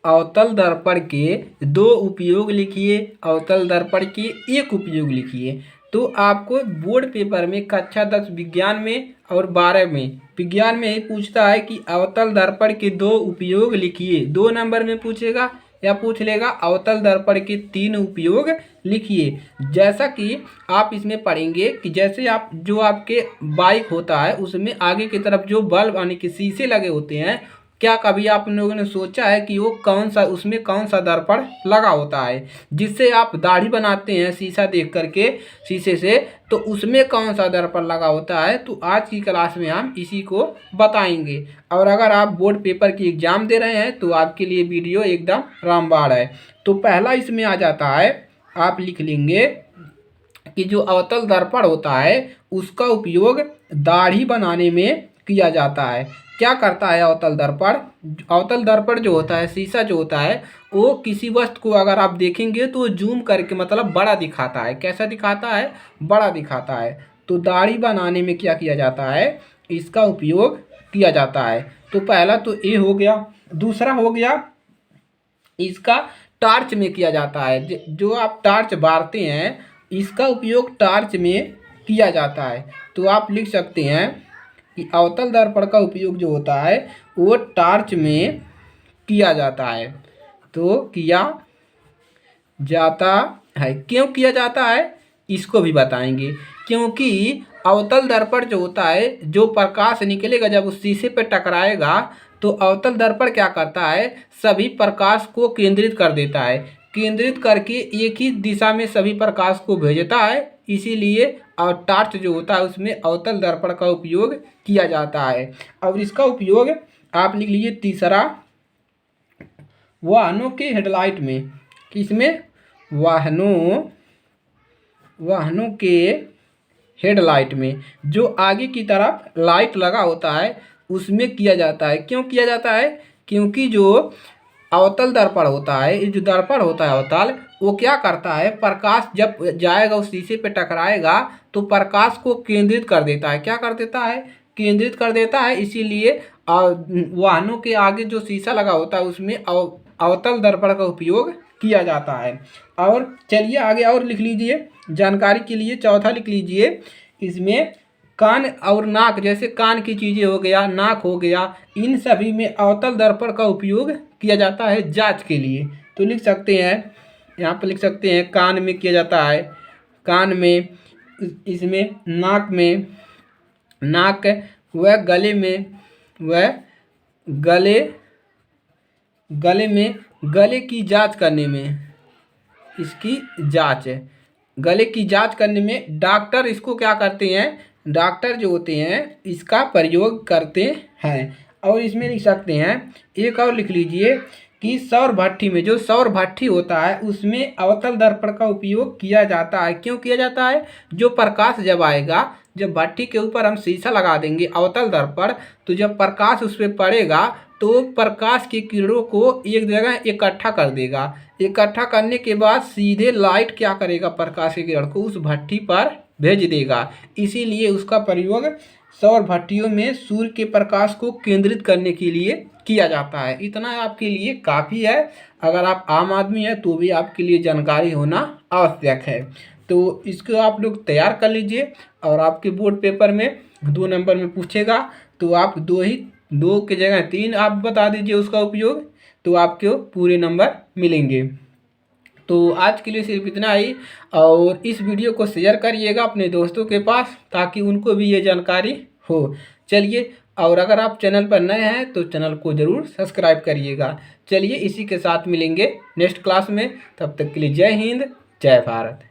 अवतल दर्पण के दो उपयोग लिखिए, अवतल दर्पण के एक उपयोग लिखिए। तो आपको बोर्ड पेपर में कक्षा 10 विज्ञान में और 12 में विज्ञान में ही पूछता है कि अवतल दर्पण के दो उपयोग लिखिए। 2 नंबर में पूछेगा या पूछ लेगा अवतल दर्पण के 3 उपयोग लिखिए। जैसा कि आप इसमें पढ़ेंगे कि जैसे आप जो आपके बाइक होता है उसमें आगे की तरफ जो बल्ब यानी कि शीशे लगे होते हैं, क्या कभी आप लोगों ने सोचा है कि वो कौन सा उसमें कौन सा दर्पण लगा होता है? जिससे आप दाढ़ी बनाते हैं शीशा देख करके शीशे से, तो उसमें कौन सा दर्पण लगा होता है? तो आज की क्लास में हम इसी को बताएंगे। और अगर आप बोर्ड पेपर की एग्जाम दे रहे हैं तो आपके लिए वीडियो एकदम रामबाण है। तो पहला इसमें आ जाता है, आप लिख लेंगे कि जो अवतल दर्पण होता है उसका उपयोग दाढ़ी बनाने में किया जाता है। क्या करता है अवतल दर्पण? अवतल दर्पण जो होता है, शीशा जो होता है, वो किसी वस्तु को अगर आप देखेंगे तो जूम करके मतलब बड़ा दिखाता है। कैसा दिखाता है? बड़ा दिखाता है। तो दाढ़ी बनाने में क्या किया जाता है? इसका उपयोग किया जाता है। तो पहला तो ये हो गया। दूसरा हो गया इसका टार्च में किया जाता है। जो आप टार्च बारते हैं इसका उपयोग टार्च में किया जाता है। तो आप लिख सकते हैं कि अवतल दर्पण का उपयोग जो होता है वो टार्च में किया जाता है। तो किया जाता है। क्यों किया जाता है इसको भी बताएंगे। क्योंकि अवतल दर्पण जो होता है, जो प्रकाश निकलेगा जब उस शीशे पे टकराएगा तो अवतल दर्पण क्या करता है? सभी प्रकाश को केंद्रित कर देता है। केंद्रित करके एक ही दिशा में सभी प्रकाश को भेजता है। इसीलिए और टार्च जो होता है उसमें अवतल दर्पण का उपयोग किया जाता है। और इसका उपयोग आप लिख लीजिए तीसरा, वाहनों के हेडलाइट में। किसमें? वाहनों के हेडलाइट में। जो आगे की तरफ लाइट लगा होता है उसमें किया जाता है। क्यों किया जाता है? क्योंकि जो अवतल दर्पण होता है, ये जो दर्पण होता है अवतल, वो क्या करता है? प्रकाश जब जाएगा उस शीशे पे टकराएगा तो प्रकाश को केंद्रित कर देता है। क्या कर देता है? केंद्रित कर देता है। इसीलिए वाहनों के आगे जो शीशा लगा होता है उसमें अवतल दर्पण का उपयोग किया जाता है। और चलिए आगे और लिख लीजिए जानकारी के लिए। चौथा लिख लीजिए इसमें कान और नाक, जैसे कान की चीज़ें हो गया, नाक हो गया, इन सभी में अवतल दर्पण का उपयोग किया जाता है जांच के लिए। तो लिख सकते हैं, यहाँ पर लिख सकते हैं कान में किया जाता है, कान में, इसमें नाक में, नाक व गले में, व गले में, गले की जांच करने में, इसकी जांच है। गले की जांच करने में डॉक्टर इसको क्या करते हैं? डॉक्टर जो होते हैं इसका प्रयोग करते हैं। और इसमें लिख सकते हैं, एक और लिख लीजिए कि सौर भट्ठी में, जो सौर भट्ठी होता है उसमें अवतल दर्पण का उपयोग किया जाता है। क्यों किया जाता है? जो प्रकाश जब आएगा, जब भट्ठी के ऊपर हम शीशा लगा देंगे अवतल दर्पण, तो जब प्रकाश उस पर पड़ेगा तो प्रकाश की किरणों को एक जगह इकट्ठा कर देगा। इकट्ठा करने के बाद सीधे लाइट क्या करेगा? प्रकाश की किरण को उस भट्ठी पर भेज देगा। इसीलिए उसका प्रयोग सौर भट्टियों में सूर्य के प्रकाश को केंद्रित करने के लिए किया जाता है। इतना आपके लिए काफ़ी है। अगर आप आम आदमी हैं तो भी आपके लिए जानकारी होना आवश्यक है। तो इसको आप लोग तैयार कर लीजिए। और आपके बोर्ड पेपर में 2 नंबर में पूछेगा तो आप 2 की जगह 3 आप बता दीजिए उसका उपयोग, तो आपको पूरे नंबर मिलेंगे। तो आज के लिए सिर्फ इतना ही। और इस वीडियो को शेयर करिएगा अपने दोस्तों के पास ताकि उनको भी ये जानकारी हो। चलिए, और अगर आप चैनल पर नए हैं तो चैनल को ज़रूर सब्सक्राइब करिएगा। चलिए, इसी के साथ मिलेंगे नेक्स्ट क्लास में। तब तक के लिए जय हिंद, जय भारत।